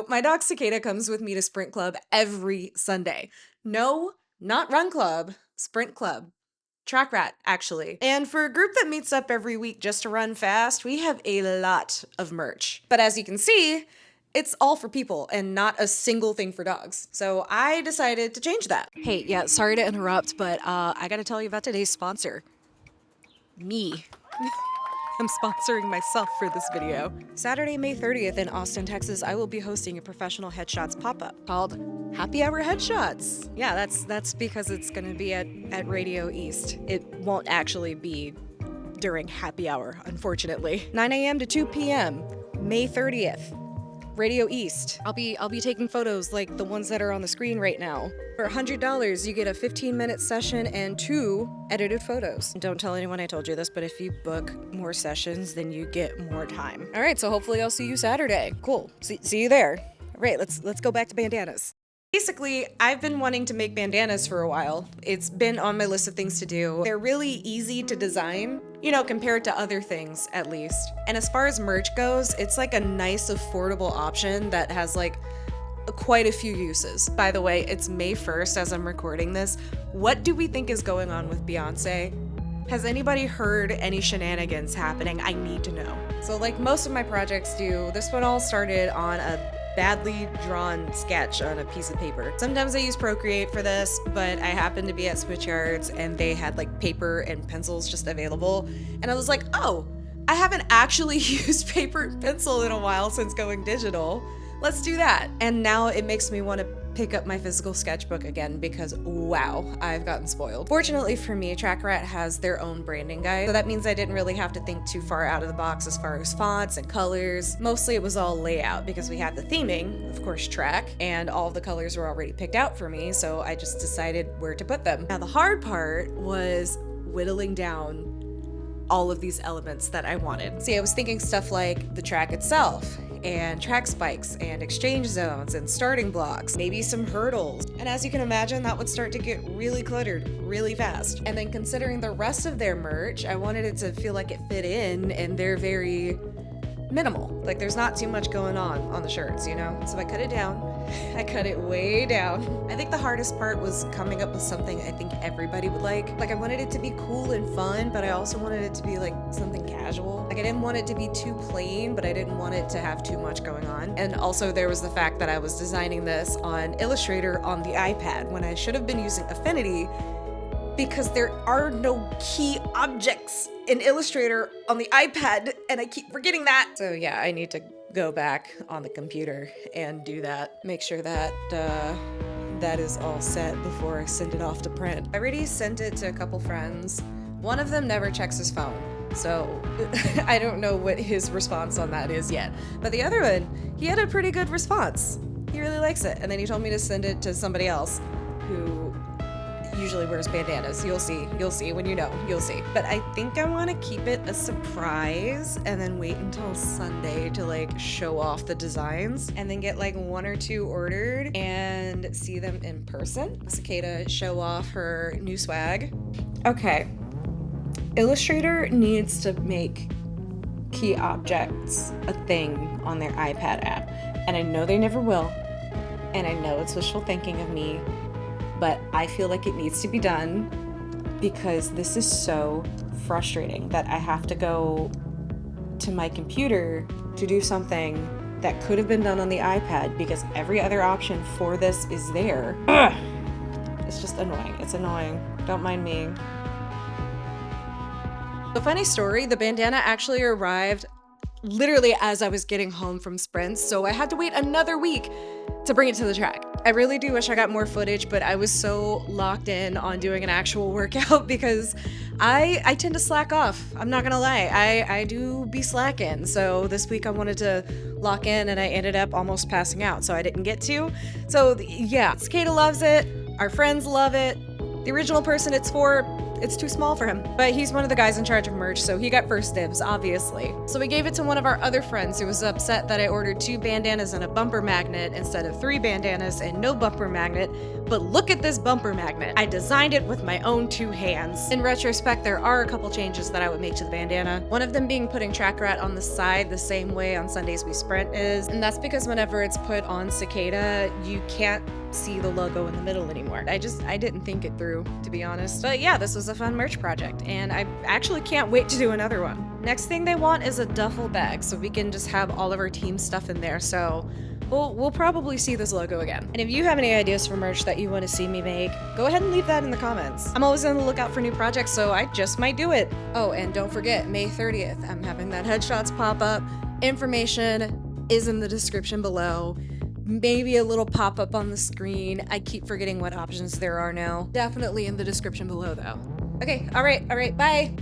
My dog Cicada comes with me to Sprint Club every Sunday. No, not Run Club, Sprint Club. TRACKRAT, actually. And for a group that meets up every week just to run fast, we have a lot of merch. But as you can see, it's all for people and not a single thing for dogs. So I decided to change that. Hey, yeah, sorry to interrupt, but I gotta tell you about today's sponsor. Me. I'm sponsoring myself for this video. Saturday, May 30th in Austin, Texas, I will be hosting a professional headshots pop-up called Happy Hour Headshots. Yeah, that's because it's gonna be at Radio East. It won't actually be during happy hour, unfortunately. 9 a.m. to 2 p.m., May 30th. Radio East. I'll be taking photos like the ones that are on the screen right now. For $100, you get a 15-minute session and 2 edited photos. Don't tell anyone I told you this, but if you book more sessions, then you get more time. All right, so hopefully I'll see you Saturday. Cool. See you there. All right, let's go back to bandanas. Basically, I've been wanting to make bandanas for a while. It's been on my list of things to do. They're really easy to design, you know, compared to other things at least. And as far as merch goes, it's like a nice, affordable option that has like quite a few uses. By the way, it's May 1st as I'm recording this. What do we think is going on with Beyonce? Has anybody heard any shenanigans happening? I need to know. So like most of my projects do, this one all started on a badly drawn sketch on a piece of paper. Sometimes I use Procreate for this, but I happened to be at Switchyards and they had like paper and pencils just available. And I was like, oh, I haven't actually used paper and pencil in a while since going digital. Let's do that. And now it makes me want to pick up my physical sketchbook again because wow, I've gotten spoiled. Fortunately for me, TRACKRAT has their own branding guide, so that means I didn't really have to think too far out of the box as far as fonts and colors. Mostly it was all layout because we had the theming, of course, track, and all of the colors were already picked out for me, so I just decided where to put them. Now the hard part was whittling down all of these elements that I wanted. See, I was thinking stuff like the track itself, and track spikes, and exchange zones, and starting blocks, maybe some hurdles. And as you can imagine, that would start to get really cluttered really fast. And then considering the rest of their merch, I wanted it to feel like it fit in, and they're very minimal. Like there's not too much going on the shirts, you know? So I cut it down. I cut it way down. I think the hardest part was coming up with something I think everybody would like. Like I wanted it to be cool and fun, but I also wanted it to be like something casual. Like I didn't want it to be too plain, but I didn't want it to have too much going on. And also there was the fact that I was designing this on Illustrator on the iPad when I should have been using Affinity because there are no key objects in Illustrator on the iPad, and I keep forgetting that. So yeah, I need to go back on the computer and do that. Make sure that that is all set before I send it off to print. I already sent it to a couple friends. One of them never checks his phone, so I don't know what his response on that is yet. But the other one, he had a pretty good response. He really likes it. And then he told me to send it to somebody else who usually wears bandanas. You'll see when you know, you'll see. But I think I want to keep it a surprise and then wait until Sunday to like show off the designs and then get like 1 or 2 ordered and see them in person. Cicada show off her new swag. Okay. Illustrator needs to make key objects a thing on their iPad app. And I know they never will. And I know it's wishful thinking of me, but I feel like it needs to be done because this is so frustrating that I have to go to my computer to do something that could have been done on the iPad because every other option for this is there. Ugh. It's just annoying. It's annoying. Don't mind me. The funny story, the bandana actually arrived literally as I was getting home from sprints, so I had to wait another week to bring it to the track. I really do wish I got more footage, but I was so locked in on doing an actual workout because I tend to slack off. I'm not gonna lie, I do be slacking. So this week I wanted to lock in and I ended up almost passing out, so I didn't get to. So yeah, Cicada loves it, our friends love it. The original person it's for it's too small for him. But he's one of the guys in charge of merch, so he got first dibs, obviously. So we gave it to one of our other friends who was upset that I ordered 2 bandanas and a bumper magnet instead of 3 bandanas and no bumper magnet. But look at this bumper magnet. I designed it with my own 2 hands. In retrospect, there are a couple changes that I would make to the bandana. One of them being putting TRACKRAT on the side the same way on Sundays We Sprint is, and that's because whenever it's put on Cicada, you can't see the logo in the middle anymore. I didn't think it through, to be honest. But yeah, this was a fun merch project, and I actually can't wait to do another one. Next thing they want is a duffel bag, so we can just have all of our team stuff in there, so we'll probably see this logo again. And if you have any ideas for merch that you want to see me make, go ahead and leave that in the comments. I'm always on the lookout for new projects, so I just might do it. Oh, and don't forget, May 30th, I'm having that headshots pop up. Information is in the description below. Maybe a little pop-up on the screen. I keep forgetting what options there are now. Definitely in the description below, though. Okay, all right, bye.